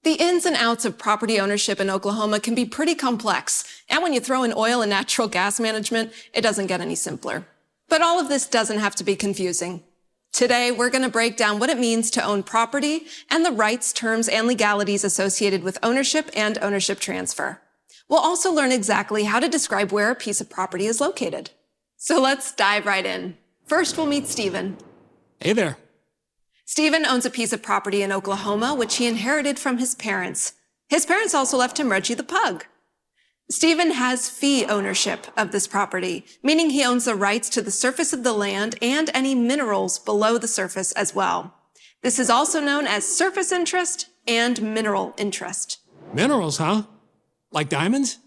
The ins and outs of property ownership in Oklahoma can be pretty complex, and when you throw in oil and natural gas management, it doesn't get any simpler. But all of this doesn't have to be confusing. Today, we're going to break down what it means to own property and the rights, terms, and legalities associated with ownership and ownership transfer. We'll also learn exactly how to describe where a piece of property is located. So let's dive right in. First, we'll meet Stephen. Hey there. Stephen owns a piece of property in Oklahoma, which he inherited from his parents. His parents also left him Reggie the pug. Stephen has fee ownership of this property, meaning he owns the rights to the surface of the land and any minerals below the surface as well. This is also known as surface interest and mineral interest. Minerals, huh? Like diamonds?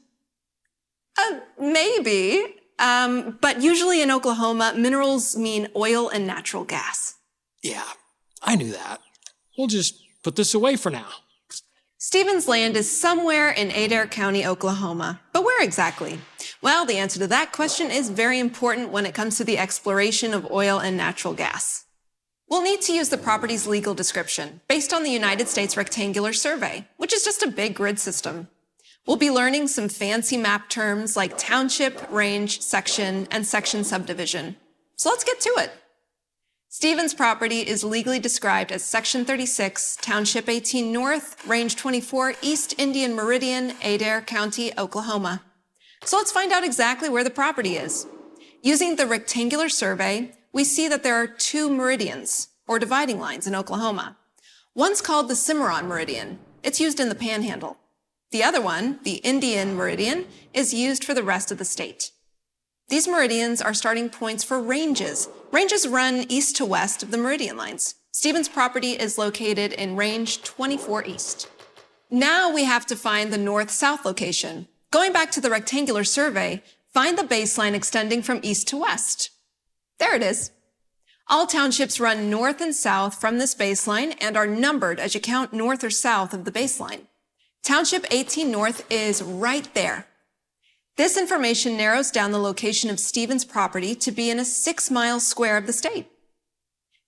Maybe. But usually in Oklahoma, minerals mean oil and natural gas. Yeah, I knew that. We'll just put this away for now. Stephen's land is somewhere in Adair County, Oklahoma. But where exactly? Well, the answer to that question is very important when it comes to the exploration of oil and natural gas. We'll need to use the property's legal description based on the United States Rectangular Survey, which is just a big grid system. We'll be learning some fancy map terms like township, range, section, and section subdivision. So let's get to it. Stephen's property is legally described as Section 36, Township 18 North, Range 24, East Indian Meridian, Adair County, Oklahoma. So let's find out exactly where the property is. Using the rectangular survey, we see that there are two meridians, or dividing lines, in Oklahoma. One's called the Cimarron Meridian. It's used in the Panhandle. The other one, the Indian Meridian, is used for the rest of the state. These meridians are starting points for ranges. Ranges run east to west of the meridian lines. Stephen's property is located in Range 24 East. Now we have to find the north-south location. Going back to the rectangular survey, find the baseline extending from east to west. There it is. All townships run north and south from this baseline and are numbered as you count north or south of the baseline. Township 18 North is right there. This information narrows down the location of Stephen's property to be in a 6-mile square of the state.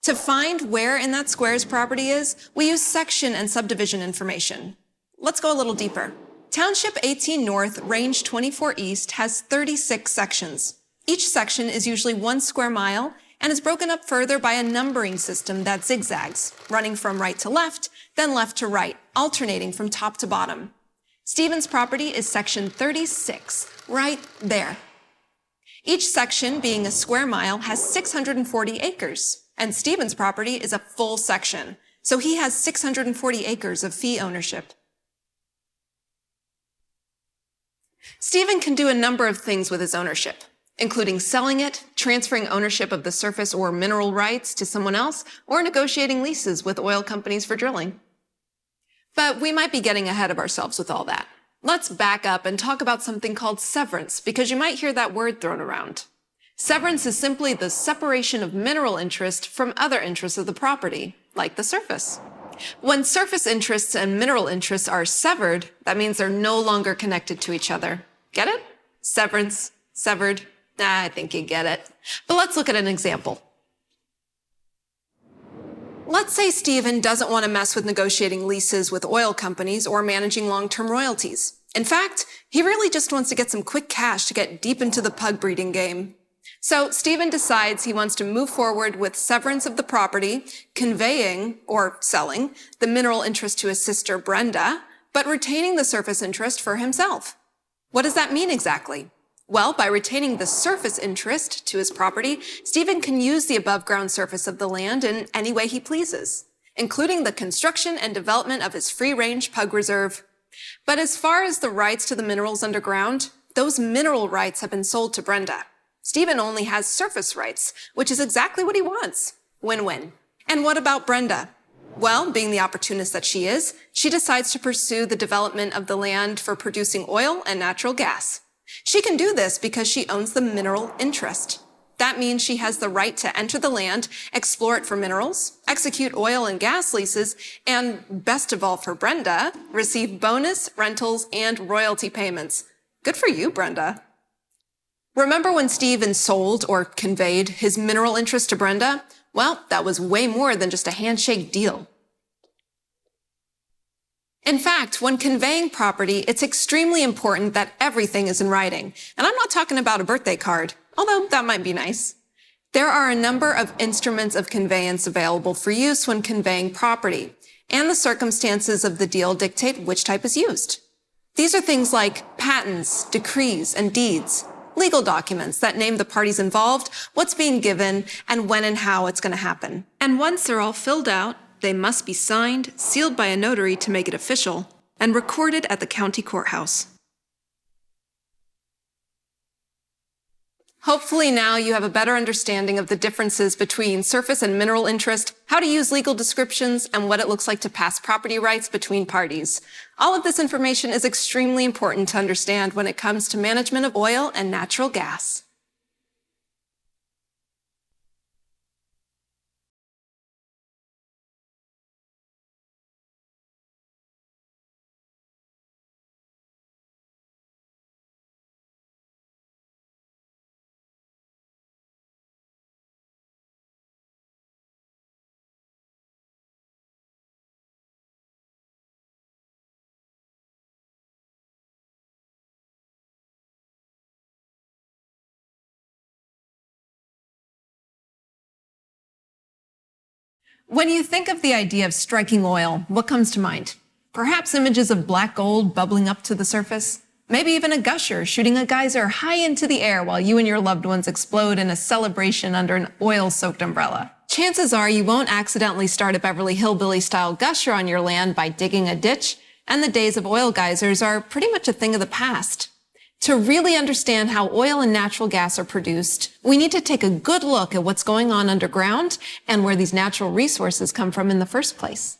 To find where in that square his property is, we use section and subdivision information. Let's go a little deeper. Township 18 North, Range 24 East has 36 sections. Each section is usually 1 square mile and is broken up further by a numbering system that zigzags, running from right to left, then left to right, alternating from top to bottom. Stephen's property is Section 36, right there. Each section, being a square mile, has 640 acres, and Stephen's property is a full section, so he has 640 acres of fee ownership. Stephen can do a number of things with his ownership, including selling it, transferring ownership of the surface or mineral rights to someone else, or negotiating leases with oil companies for drilling. But we might be getting ahead of ourselves with all that. Let's back up and talk about something called severance, because you might hear that word thrown around. Severance is simply the separation of mineral interest from other interests of the property, like the surface. When surface interests and mineral interests are severed, that means they're no longer connected to each other. Get it? Severance, severed. I think you get it. But let's look at an example. Let's say Stephen doesn't want to mess with negotiating leases with oil companies or managing long-term royalties. In fact, he really just wants to get some quick cash to get deep into the pug breeding game. So Stephen decides he wants to move forward with severance of the property, conveying, or selling, the mineral interest to his sister Brenda, but retaining the surface interest for himself. What does that mean exactly? Well, by retaining the surface interest to his property, Stephen can use the above-ground surface of the land in any way he pleases, including the construction and development of his free-range pug reserve. But as far as the rights to the minerals underground, those mineral rights have been sold to Brenda. Stephen only has surface rights, which is exactly what he wants. Win-win. And what about Brenda? Well, being the opportunist that she is, she decides to pursue the development of the land for producing oil and natural gas. She can do this because she owns the mineral interest. That means she has the right to enter the land, explore it for minerals, execute oil and gas leases, and best of all for Brenda, receive bonus, rentals, and royalty payments. Good for you, Brenda. Remember when Stephen sold or conveyed his mineral interest to Brenda? Well, that was way more than just a handshake deal. In fact, when conveying property, it's extremely important that everything is in writing. And I'm not talking about a birthday card, although that might be nice. There are a number of instruments of conveyance available for use when conveying property, and the circumstances of the deal dictate which type is used. These are things like patents, decrees, and deeds, legal documents that name the parties involved, what's being given, and when and how it's going to happen. And once they're all filled out, they must be signed, sealed by a notary to make it official, and recorded at the county courthouse. Hopefully now you have a better understanding of the differences between surface and mineral interest, how to use legal descriptions, and what it looks like to pass property rights between parties. All of this information is extremely important to understand when it comes to management of oil and natural gas. When you think of the idea of striking oil, what comes to mind? Perhaps images of black gold bubbling up to the surface? Maybe even a gusher shooting a geyser high into the air while you and your loved ones explode in a celebration under an oil-soaked umbrella. Chances are you won't accidentally start a Beverly Hillbilly-style gusher on your land by digging a ditch, and the days of oil geysers are pretty much a thing of the past. To really understand how oil and natural gas are produced, we need to take a good look at what's going on underground and where these natural resources come from in the first place.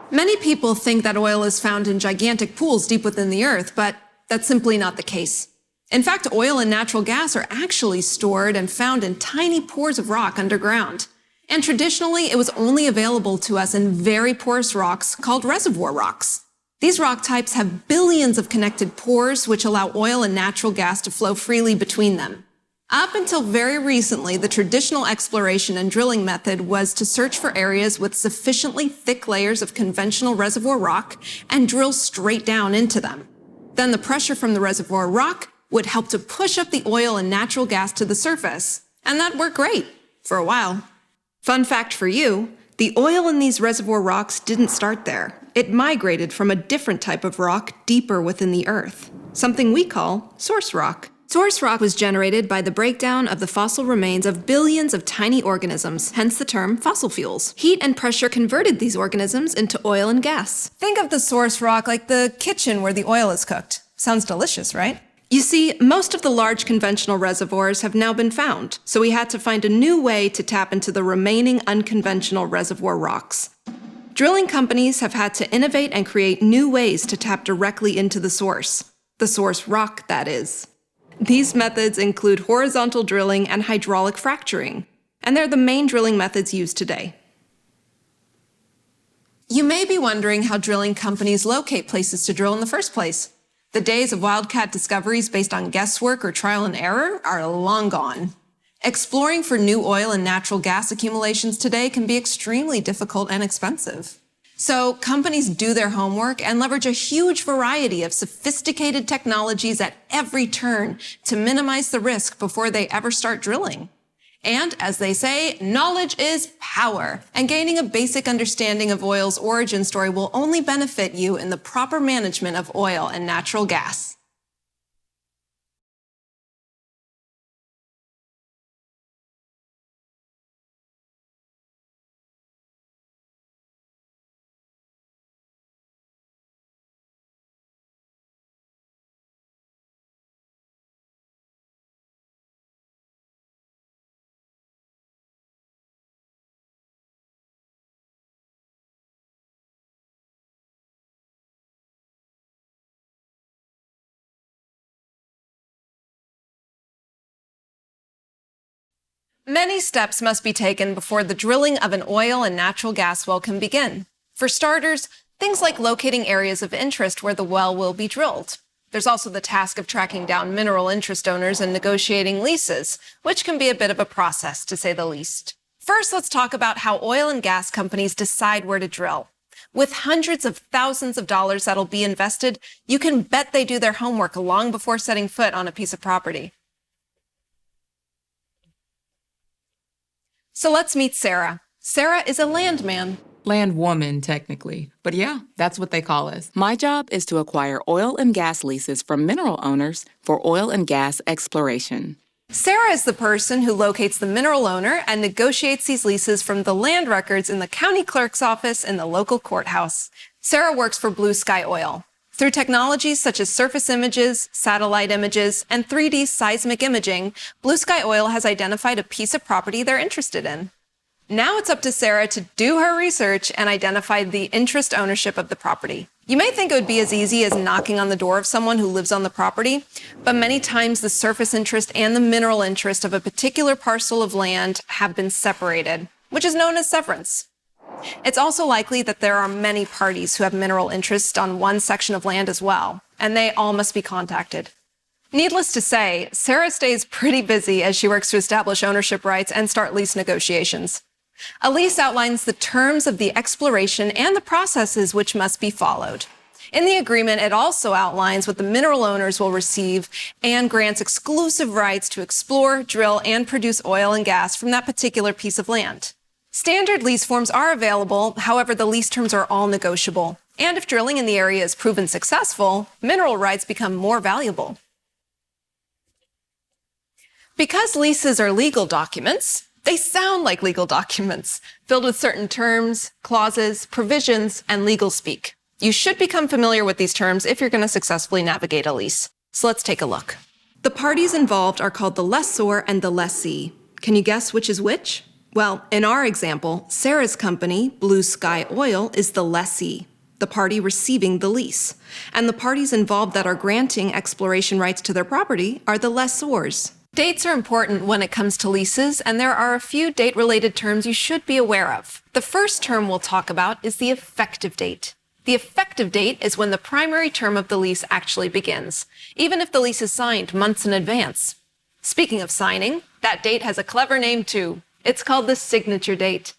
Many people think that oil is found in gigantic pools deep within the earth, but that's simply not the case. In fact, oil and natural gas are actually stored and found in tiny pores of rock underground. And traditionally, it was only available to us in very porous rocks called reservoir rocks. These rock types have billions of connected pores which allow oil and natural gas to flow freely between them. Up until very recently, the traditional exploration and drilling method was to search for areas with sufficiently thick layers of conventional reservoir rock and drill straight down into them. Then the pressure from the reservoir rock would help to push up the oil and natural gas to the surface. And that worked great for a while. Fun fact for you, the oil in these reservoir rocks didn't start there. It migrated from a different type of rock deeper within the earth, something we call source rock. Source rock was generated by the breakdown of the fossil remains of billions of tiny organisms, hence the term fossil fuels. Heat and pressure converted these organisms into oil and gas. Think of the source rock like the kitchen where the oil is cooked. Sounds delicious, right? You see, most of the large conventional reservoirs have now been found, so we had to find a new way to tap into the remaining unconventional reservoir rocks. Drilling companies have had to innovate and create new ways to tap directly into the source rock, that is. These methods include horizontal drilling and hydraulic fracturing, and they're the main drilling methods used today. You may be wondering how drilling companies locate places to drill in the first place. The days of wildcat discoveries based on guesswork or trial and error are long gone. Exploring for new oil and natural gas accumulations today can be extremely difficult and expensive. So companies do their homework and leverage a huge variety of sophisticated technologies at every turn to minimize the risk before they ever start drilling. And as they say, knowledge is power, and gaining a basic understanding of oil's origin story will only benefit you in the proper management of oil and natural gas. Many steps must be taken before the drilling of an oil and natural gas well can begin. For starters, things like locating areas of interest where the well will be drilled. There's also the task of tracking down mineral interest owners and negotiating leases, which can be a bit of a process, to say the least. First, let's talk about how oil and gas companies decide where to drill. With hundreds of thousands of dollars that'll be invested, you can bet they do their homework long before setting foot on a piece of property. So let's meet Sarah. Sarah is a landman. Landwoman, technically. But yeah, that's what they call us. My job is to acquire oil and gas leases from mineral owners for oil and gas exploration. Sarah is the person who locates the mineral owner and negotiates these leases from the land records in the county clerk's office in the local courthouse. Sarah works for Blue Sky Oil. Through technologies such as surface images, satellite images, and 3D seismic imaging, Blue Sky Oil has identified a piece of property they're interested in. Now it's up to Sarah to do her research and identify the interest ownership of the property. You may think it would be as easy as knocking on the door of someone who lives on the property, but many times the surface interest and the mineral interest of a particular parcel of land have been separated, which is known as severance. It's also likely that there are many parties who have mineral interest on one section of land as well, and they all must be contacted. Needless to say, Sarah stays pretty busy as she works to establish ownership rights and start lease negotiations. A lease outlines the terms of the exploration and the processes which must be followed. In the agreement, it also outlines what the mineral owners will receive and grants exclusive rights to explore, drill, and produce oil and gas from that particular piece of land. Standard lease forms are available, however, the lease terms are all negotiable. And if drilling in the area is proven successful, mineral rights become more valuable. Because leases are legal documents, they sound like legal documents, filled with certain terms, clauses, provisions, and legal speak. You should become familiar with these terms if you're going to successfully navigate a lease. So let's take a look. The parties involved are called the lessor and the lessee. Can you guess which is which? Well, in our example, Sarah's company, Blue Sky Oil, is the lessee, the party receiving the lease. And the parties involved that are granting exploration rights to their property are the lessors. Dates are important when it comes to leases, and there are a few date-related terms you should be aware of. The first term we'll talk about is the effective date. The effective date is when the primary term of the lease actually begins, even if the lease is signed months in advance. Speaking of signing, that date has a clever name too. It's called the signature date.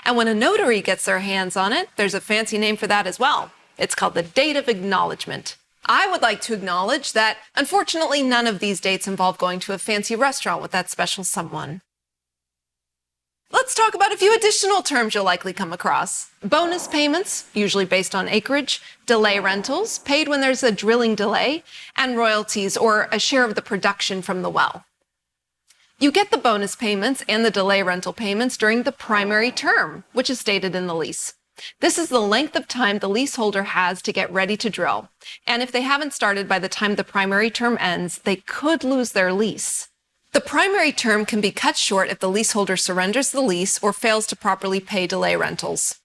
And when a notary gets their hands on it, there's a fancy name for that as well. It's called the date of acknowledgement. I would like to acknowledge that, unfortunately, none of these dates involve going to a fancy restaurant with that special someone. Let's talk about a few additional terms you'll likely come across. Bonus payments, usually based on acreage, delay rentals, paid when there's a drilling delay, and royalties, or a share of the production from the well. You get the bonus payments and the delay rental payments during the primary term, which is stated in the lease. This is the length of time the leaseholder has to get ready to drill. And if they haven't started by the time the primary term ends, they could lose their lease. The primary term can be cut short if the leaseholder surrenders the lease or fails to properly pay delay rentals.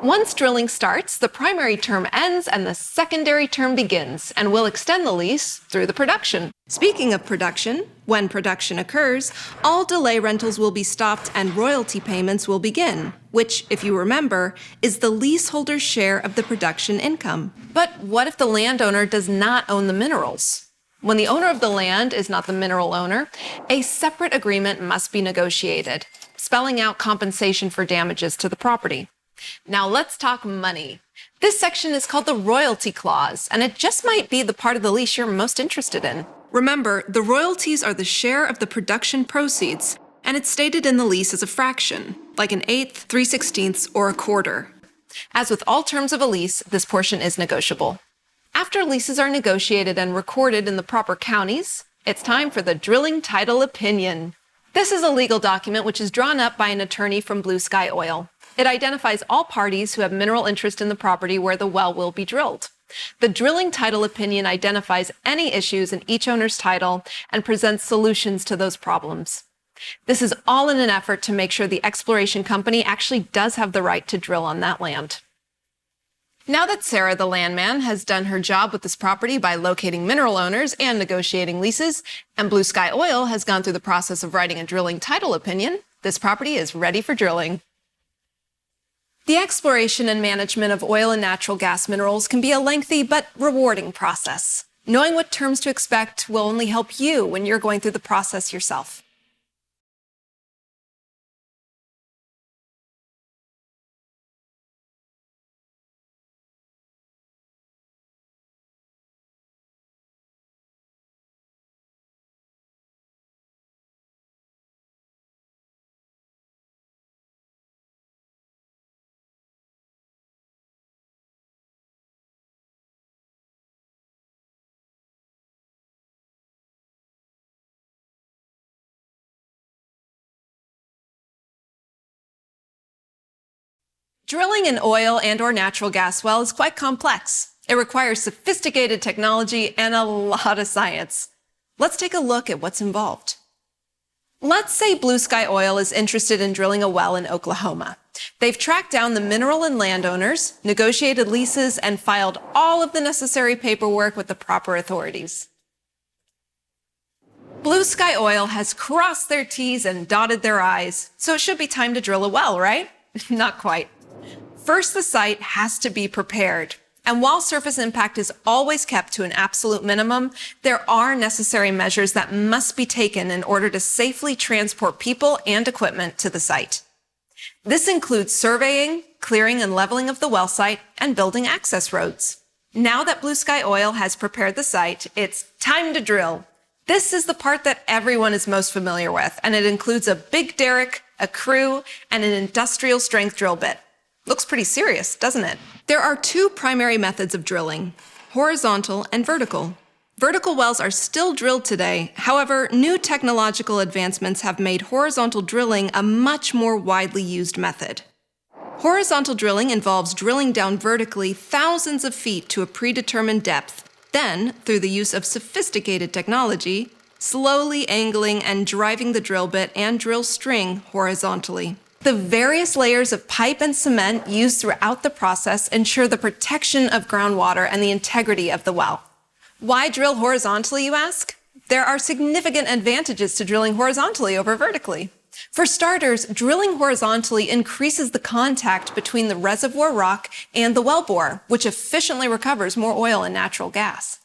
Once drilling starts, the primary term ends and the secondary term begins, and will extend the lease through the production. Speaking of production, when production occurs, all delay rentals will be stopped and royalty payments will begin, which, if you remember, is the leaseholder's share of the production income. But what if the landowner does not own the minerals? When the owner of the land is not the mineral owner, a separate agreement must be negotiated, spelling out compensation for damages to the property. Now let's talk money. This section is called the royalty clause, and it just might be the part of the lease you're most interested in. Remember, the royalties are the share of the production proceeds, and it's stated in the lease as a fraction, like an eighth, 3/16, or a quarter. As with all terms of a lease, this portion is negotiable. After leases are negotiated and recorded in the proper counties, it's time for the drilling title opinion. This is a legal document which is drawn up by an attorney from Blue Sky Oil. It identifies all parties who have mineral interest in the property where the well will be drilled. The drilling title opinion identifies any issues in each owner's title and presents solutions to those problems. This is all in an effort to make sure the exploration company actually does have the right to drill on that land. Now that Sarah, the landman, has done her job with this property by locating mineral owners and negotiating leases, and Blue Sky Oil has gone through the process of writing a drilling title opinion, this property is ready for drilling. The exploration and management of oil and natural gas minerals can be a lengthy but rewarding process. Knowing what terms to expect will only help you when you're going through the process yourself. Drilling an oil and/or natural gas well is quite complex. It requires sophisticated technology and a lot of science. Let's take a look at what's involved. Let's say Blue Sky Oil is interested in drilling a well in Oklahoma. They've tracked down the mineral and landowners, negotiated leases, and filed all of the necessary paperwork with the proper authorities. Blue Sky Oil has crossed their T's and dotted their I's, so it should be time to drill a well, right? Not quite. First, the site has to be prepared. And while surface impact is always kept to an absolute minimum, there are necessary measures that must be taken in order to safely transport people and equipment to the site. This includes surveying, clearing and leveling of the well site, and building access roads. Now that Blue Sky Oil has prepared the site, it's time to drill. This is the part that everyone is most familiar with, and it includes a big derrick, a crew, and an industrial strength drill bit. Looks pretty serious, doesn't it? There are two primary methods of drilling, horizontal and vertical. Vertical wells are still drilled today. However, new technological advancements have made horizontal drilling a much more widely used method. Horizontal drilling involves drilling down vertically thousands of feet to a predetermined depth, then, through the use of sophisticated technology, slowly angling and driving the drill bit and drill string horizontally. The various layers of pipe and cement used throughout the process ensure the protection of groundwater and the integrity of the well. Why drill horizontally, you ask? There are significant advantages to drilling horizontally over vertically. For starters, drilling horizontally increases the contact between the reservoir rock and the wellbore, which efficiently recovers more oil and natural gas.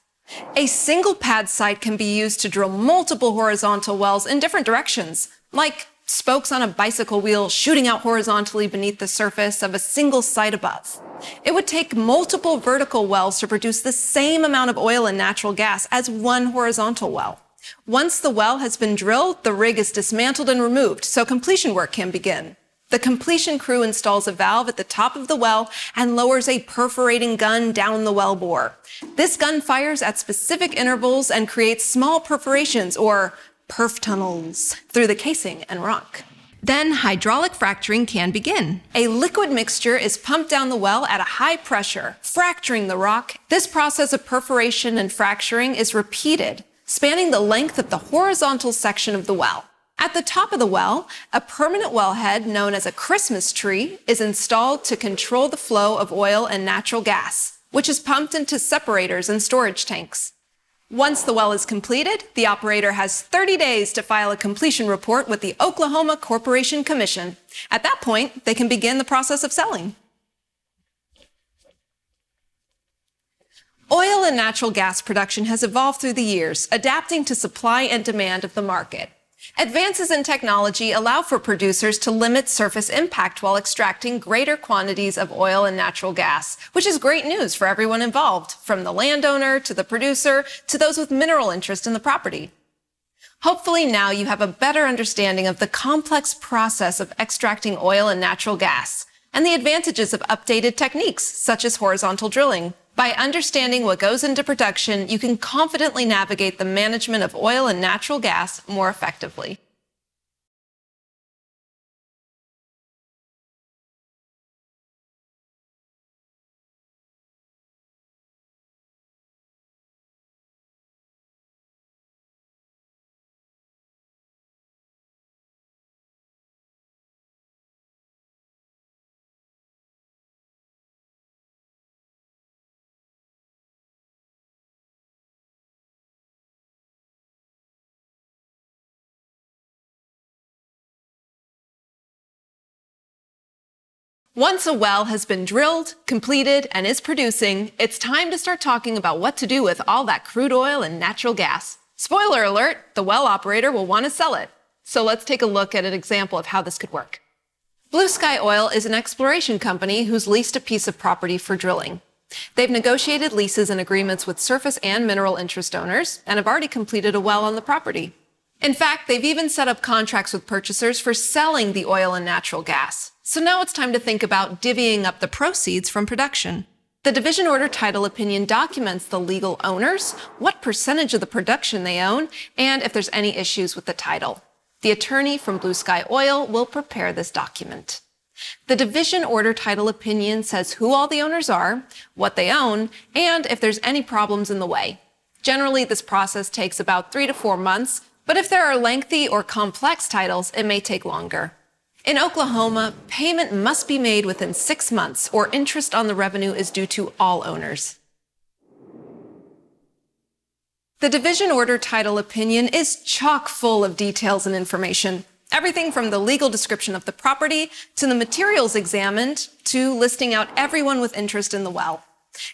A single pad site can be used to drill multiple horizontal wells in different directions, like spokes on a bicycle wheel shooting out horizontally beneath the surface of a single site above. It would take multiple vertical wells to produce the same amount of oil and natural gas as one horizontal well. Once the well has been drilled, the rig is dismantled and removed, so completion work can begin. The completion crew installs a valve at the top of the well and lowers a perforating gun down the well bore. This gun fires at specific intervals and creates small perforations, or perf tunnels, through the casing and rock. Then hydraulic fracturing can begin. A liquid mixture is pumped down the well at a high pressure, fracturing the rock. This process of perforation and fracturing is repeated, spanning the length of the horizontal section of the well. At the top of the well, a permanent wellhead known as a Christmas tree is installed to control the flow of oil and natural gas, which is pumped into separators and storage tanks. Once the well is completed, the operator has 30 days to file a completion report with the Oklahoma Corporation Commission. At that point, they can begin the process of selling. Oil and natural gas production has evolved through the years, adapting to supply and demand of the market. Advances in technology allow for producers to limit surface impact while extracting greater quantities of oil and natural gas, which is great news for everyone involved, from the landowner to the producer to those with mineral interest in the property. Hopefully now you have a better understanding of the complex process of extracting oil and natural gas and the advantages of updated techniques such as horizontal drilling. By understanding what goes into production, you can confidently navigate the management of oil and natural gas more effectively. Once a well has been drilled, completed, and is producing, it's time to start talking about what to do with all that crude oil and natural gas. Spoiler alert, the well operator will want to sell it. So let's take a look at an example of how this could work. Blue Sky Oil is an exploration company who's leased a piece of property for drilling. They've negotiated leases and agreements with surface and mineral interest owners and have already completed a well on the property. In fact, they've even set up contracts with purchasers for selling the oil and natural gas. So now it's time to think about divvying up the proceeds from production. The division order title opinion documents the legal owners, what percentage of the production they own, and if there's any issues with the title. The attorney from Blue Sky Oil will prepare this document. The division order title opinion says who all the owners are, what they own, and if there's any problems in the way. Generally, this process takes about 3 to 4 months, but if there are lengthy or complex titles, it may take longer. In Oklahoma, payment must be made within 6 months, or interest on the revenue is due to all owners. The division order title opinion is chock full of details and information. Everything from the legal description of the property to the materials examined to listing out everyone with interest in the well.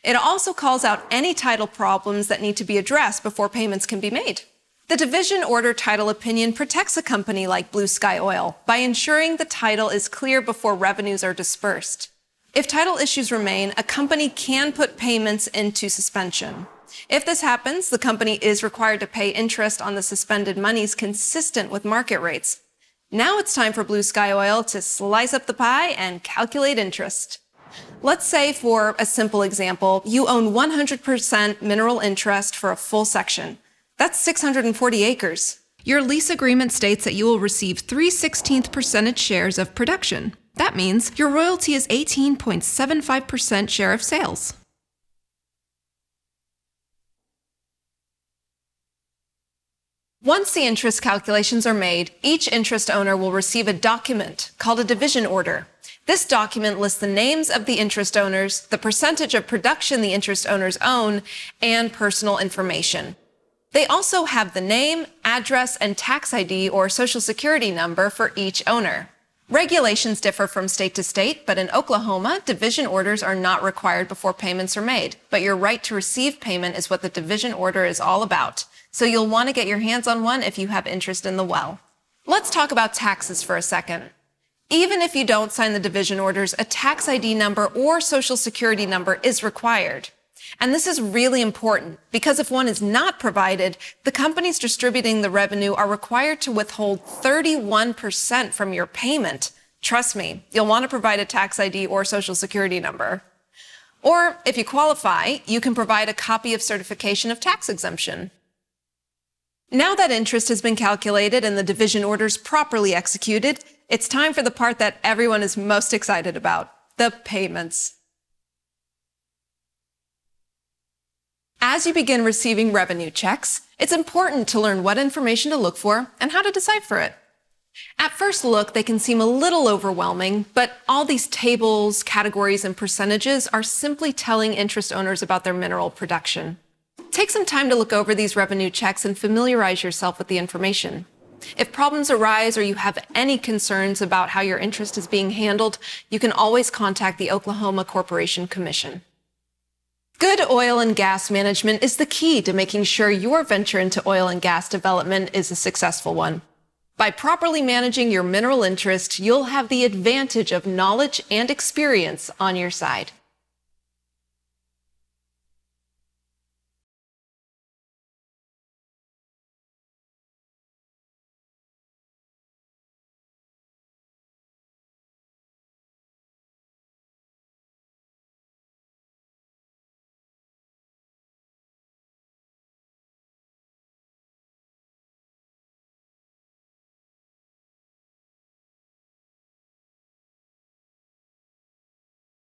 It also calls out any title problems that need to be addressed before payments can be made. The division order title opinion protects a company like Blue Sky Oil by ensuring the title is clear before revenues are dispersed. If title issues remain, a company can put payments into suspension. If this happens, the company is required to pay interest on the suspended monies consistent with market rates. Now it's time for Blue Sky Oil to slice up the pie and calculate interest. Let's say, for a simple example, you own 100% mineral interest for a full section. That's 640 acres. Your lease agreement states that you will receive 3/16 percentage shares of production. That means your royalty is 18.75% share of sales. Once the interest calculations are made, each interest owner will receive a document called a division order. This document lists the names of the interest owners, the percentage of production the interest owners own, and personal information. They also have the name, address, and tax ID or social security number for each owner. Regulations differ from state to state, but in Oklahoma, division orders are not required before payments are made. But your right to receive payment is what the division order is all about. So you'll want to get your hands on one if you have interest in the well. Let's talk about taxes for a second. Even if you don't sign the division orders, a tax ID number or social security number is required. And this is really important because if one is not provided, the companies distributing the revenue are required to withhold 31% from your payment. Trust me, you'll want to provide a tax ID or social security number. Or if you qualify, you can provide a copy of certification of tax exemption. Now that interest has been calculated and the division orders properly executed, it's time for the part that everyone is most excited about, the payments. As you begin receiving revenue checks, it's important to learn what information to look for and how to decipher it. At first look, they can seem a little overwhelming, but all these tables, categories, and percentages are simply telling interest owners about their mineral production. Take some time to look over these revenue checks and familiarize yourself with the information. If problems arise or you have any concerns about how your interest is being handled, you can always contact the Oklahoma Corporation Commission. Good oil and gas management is the key to making sure your venture into oil and gas development is a successful one. By properly managing your mineral interest, you'll have the advantage of knowledge and experience on your side.